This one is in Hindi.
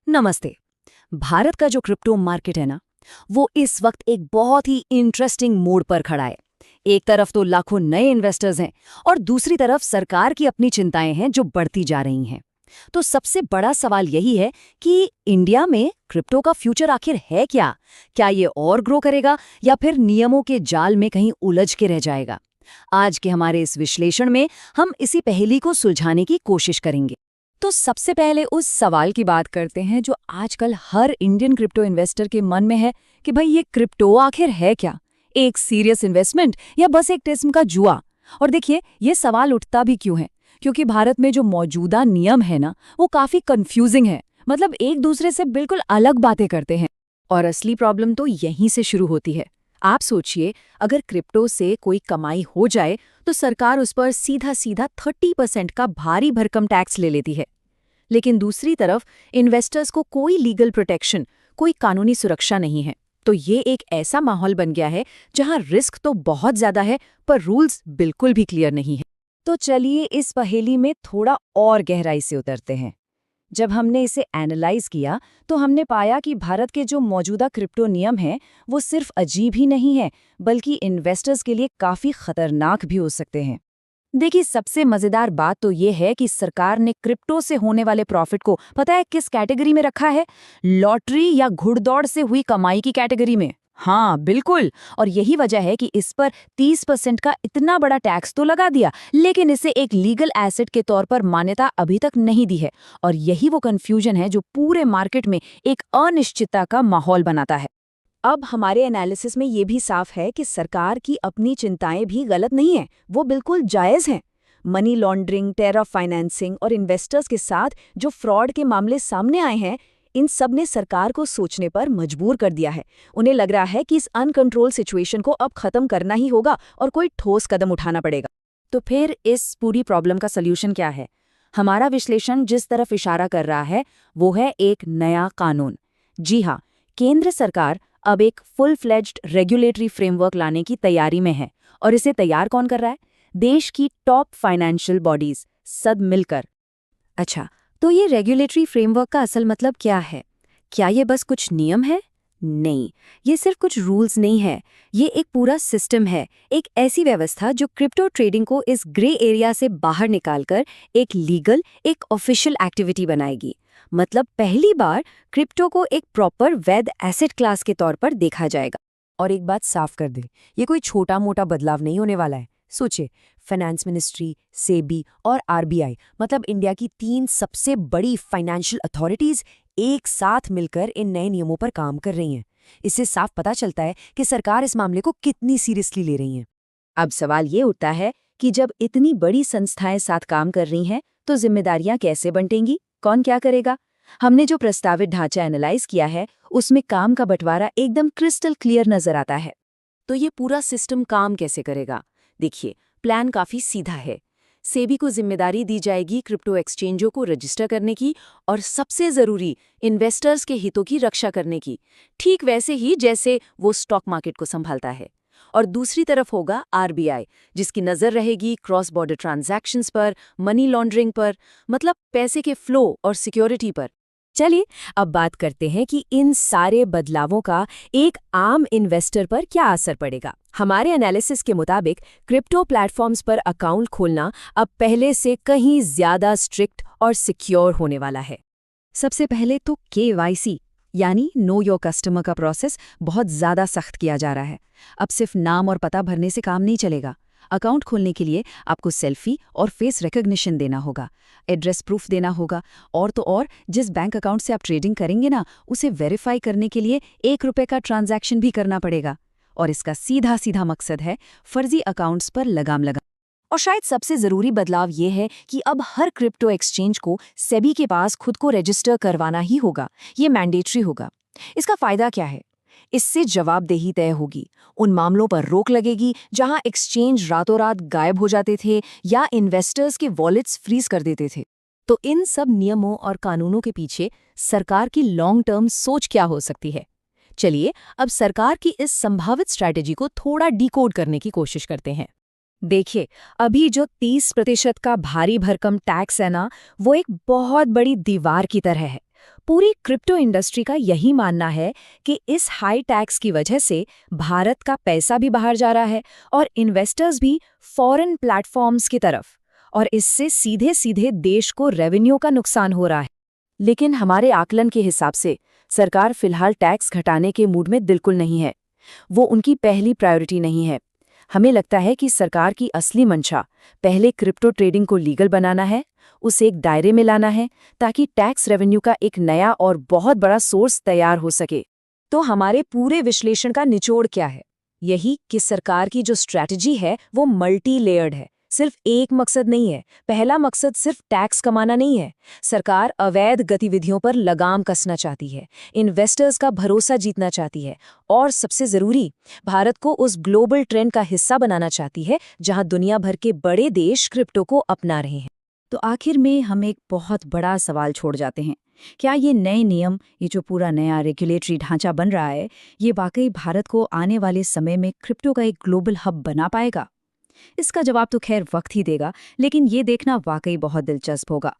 नमस्ते। भारत का जो क्रिप्टो मार्केट है ना, वो इस वक्त एक बहुत ही इंटरेस्टिंग मोड़ पर खड़ा है। एक तरफ तो लाखों नए इन्वेस्टर्स हैं और दूसरी तरफ सरकार की अपनी चिंताएं हैं जो बढ़ती जा रही हैं। तो सबसे बड़ा सवाल यही है कि इंडिया में क्रिप्टो का फ्यूचर आखिर है क्या? क्या ये और ग्रो करेगा या फिर नियमों के जाल में कहीं उलझ के रह जाएगा? आज के हमारे इस विश्लेषण में हम इसी पहेली को सुलझाने की कोशिश करेंगे। तो सबसे पहले उस सवाल की बात करते हैं जो आजकल हर इंडियन क्रिप्टो इन्वेस्टर के मन में है कि भाई ये क्रिप्टो आखिर है क्या? एक सीरियस इन्वेस्टमेंट या बस एक किस्म का जुआ? और देखिए, ये सवाल उठता भी क्यों है? क्योंकि भारत में जो मौजूदा नियम है ना, वो काफी कंफ्यूजिंग है। मतलब एक दूसरे से बिल्कुल अलग बातें करते हैं। और असली प्रॉब्लम तो यहीं से शुरू होती है। आप सोचिए, अगर क्रिप्टो से कोई कमाई हो जाए तो सरकार उस पर सीधा सीधा 30% का भारी भरकम टैक्स ले लेती है। लेकिन दूसरी तरफ इन्वेस्टर्स को कोई लीगल प्रोटेक्शन, कोई कानूनी सुरक्षा नहीं है। तो ये एक ऐसा माहौल बन गया है जहां रिस्क तो बहुत ज्यादा है, पर रूल्स बिल्कुल भी क्लियर नहीं है। तो चलिए इस पहेली में थोड़ा और गहराई से उतरते हैं। जब हमने इसे एनालाइज किया तो हमने पाया कि भारत के जो मौजूदा क्रिप्टो नियम हैं, वो सिर्फ अजीब ही नहीं है, बल्कि इन्वेस्टर्स के लिए काफी खतरनाक भी हो सकते हैं। देखिए, सबसे मजेदार बात तो ये है कि सरकार ने क्रिप्टो से होने वाले प्रॉफिट को पता है किस कैटेगरी में रखा है? लॉटरी या घुड़दौड़ से हुई कमाई की कैटेगरी में। हाँ, बिल्कुल। और यही वजह है कि इस पर 30% का इतना बड़ा टैक्स तो लगा दिया, लेकिन इसे एक लीगल एसेट के तौर पर मान्यता अभी तक नहीं दी है। और यही वो कंफ्यूजन है जो पूरे मार्केट में एक अनिश्चितता का माहौल बनाता है। अब हमारे एनालिसिस में ये भी साफ है कि सरकार की अपनी चिंताएं भी गलत नहीं हैं, वो बिल्कुल जायज़ हैं। मनी लॉन्ड्रिंग, टेरर फाइनेंसिंग और इन्वेस्टर्स के साथ जो फ्रॉड के मामले सामने आए हैं, इन सब ने सरकार को सोचने पर मजबूर कर दिया है। उन्हें लग रहा है कि इस अनकंट्रोल सिचुएशन को अब खत्म करना ही होगा और कोई ठोस कदम उठाना पड़ेगा। तो फिर इस पूरी प्रॉब्लम का सल्यूशन क्या है? हमारा विश्लेषण जिस तरफ इशारा कर रहा है, वो है एक नया कानून। जी हाँ, केंद्र सरकार अब एक फुल फ्लेज्ड रेगुलेटरी फ्रेमवर्क लाने की तैयारी में है। और इसे तैयार कौन कर रहा है? देश की टॉप फाइनेंशियल बॉडीज सब मिलकर। अच्छा, तो ये रेगुलेटरी फ्रेमवर्क का असल मतलब क्या है? क्या ये बस कुछ नियम है? नहीं, ये सिर्फ कुछ रूल्स नहीं है। ये एक पूरा सिस्टम है, एक ऐसी व्यवस्था जो क्रिप्टो ट्रेडिंग को इस ग्रे एरिया से बाहर निकालकर एक लीगल, एक ऑफिशियल एक्टिविटी बनाएगी। मतलब पहली बार क्रिप्टो को एक प्रॉपर वैध एसेट क्लास के तौर पर देखा जाएगा। और एक बात साफ कर दें, ये कोई छोटा मोटा बदलाव नहीं होने वाला है। सोचिए, फाइनेंस मिनिस्ट्री, सेबी और आरबीआई, मतलब इंडिया की 3 सबसे बड़ी फाइनेंशियल अथॉरिटीज एक साथ मिलकर इन नए नियमों पर काम कर रही हैं। इससे साफ पता चलता है कि सरकार इस मामले को कितनी सीरियसली ले रही है। अब सवाल ये उठता है कि जब इतनी बड़ी संस्थाएं साथ काम कर रही हैं, तो जिम्मेदारियां कैसे बंटेंगी? कौन क्या करेगा? हमने जो प्रस्तावित ढांचा एनालाइज किया है, उसमें काम का बंटवारा एकदम क्रिस्टल क्लियर नजर आता है। तो ये पूरा सिस्टम काम कैसे करेगा? देखिए, प्लान काफी सीधा है। सेबी को जिम्मेदारी दी जाएगी क्रिप्टो एक्सचेंजों को रजिस्टर करने की और सबसे जरूरी, इन्वेस्टर्स के हितों की रक्षा करने की, ठीक वैसे ही जैसे वो स्टॉक मार्केट को संभालता है। और दूसरी तरफ होगा आरबीआई, जिसकी नजर रहेगी क्रॉस बॉर्डर ट्रांजैक्शंस पर, मनी लॉन्ड्रिंग पर, मतलब पैसे के फ्लो और सिक्योरिटी पर। चलिए अब बात करते हैं कि इन सारे बदलावों का एक आम इन्वेस्टर पर क्या असर पड़ेगा। हमारे एनालिसिस के मुताबिक क्रिप्टो प्लेटफॉर्म्स पर अकाउंट खोलना अब पहले से कहीं ज्यादा स्ट्रिक्ट और सिक्योर होने वाला है। सबसे पहले तो केवाईसी यानी नो योर कस्टमर का प्रोसेस बहुत ज्यादा सख्त किया जा रहा है। अब सिर्फ नाम और पता भरने से काम नहीं चलेगा। अकाउंट खोलने के लिए आपको सेल्फी और फेस रिकॉग्निशन देना होगा, एड्रेस प्रूफ देना होगा, और तो और जिस बैंक अकाउंट से आप ट्रेडिंग करेंगे ना, उसे वेरीफाई करने के लिए ₹1 का ट्रांजैक्शन भी करना पड़ेगा। और इसका सीधा सीधा मकसद है फर्जी अकाउंट्स पर लगाम लगा। और शायद सबसे जरूरी बदलाव ये है कि अब हर क्रिप्टो एक्सचेंज को सेबी के पास खुद को रजिस्टर करवाना ही होगा। ये मैंडेटरी होगा। इसका फायदा क्या है? इससे जवाबदेही तय होगी। उन मामलों पर रोक लगेगी जहां एक्सचेंज रातों रात गायब हो जाते थे या इन्वेस्टर्स के वॉलेट्स फ्रीज कर देते थे। तो इन सब नियमों और कानूनों के पीछे सरकार की लॉन्ग टर्म सोच क्या हो सकती है? चलिए अब सरकार की इस संभावित स्ट्रैटेजी को थोड़ा डिकोड करने की कोशिश करते हैं। देखिए, अभी जो 30% का भारी भरकम टैक्स है ना, वो एक बहुत बड़ी दीवार की तरह है। पूरी क्रिप्टो इंडस्ट्री का यही मानना है कि इस हाई टैक्स की वजह से भारत का पैसा भी बाहर जा रहा है और इन्वेस्टर्स भी फॉरेन प्लेटफॉर्म्स की तरफ, और इससे सीधे सीधे देश को रेवेन्यू का नुकसान हो रहा है। लेकिन हमारे आकलन के हिसाब से सरकार फिलहाल टैक्स घटाने के मूड में बिल्कुल नहीं है। वो उनकी पहली प्रायोरिटी नहीं है। हमें लगता है कि सरकार की असली मंशा पहले क्रिप्टो ट्रेडिंग को लीगल बनाना है, उसे एक दायरे में लाना है, ताकि टैक्स रेवेन्यू का एक नया और बहुत बड़ा सोर्स तैयार हो सके। तो हमारे पूरे विश्लेषण का निचोड़ क्या है? यही कि सरकार की जो स्ट्रैटेजी है वो मल्टी लेयर्ड है। सिर्फ एक मकसद नहीं है। पहला मकसद सिर्फ टैक्स कमाना नहीं है। सरकार अवैध गतिविधियों पर लगाम कसना चाहती है, इन्वेस्टर्स का भरोसा जीतना चाहती है, और सबसे जरूरी, भारत को उस ग्लोबल ट्रेंड का हिस्सा बनाना चाहती है जहां दुनिया भर के बड़े देश क्रिप्टो को अपना रहे हैं। तो आखिर में हम एक बहुत बड़ा सवाल छोड़ जाते हैं। क्या ये नए नियम, ये जो पूरा नया रेगुलेटरी ढांचा बन रहा है, ये वाकई भारत को आने वाले समय में क्रिप्टो का एक ग्लोबल हब बना पाएगा? इसका जवाब तो खैर वक्त ही देगा, लेकिन ये देखना वाकई बहुत दिलचस्प होगा।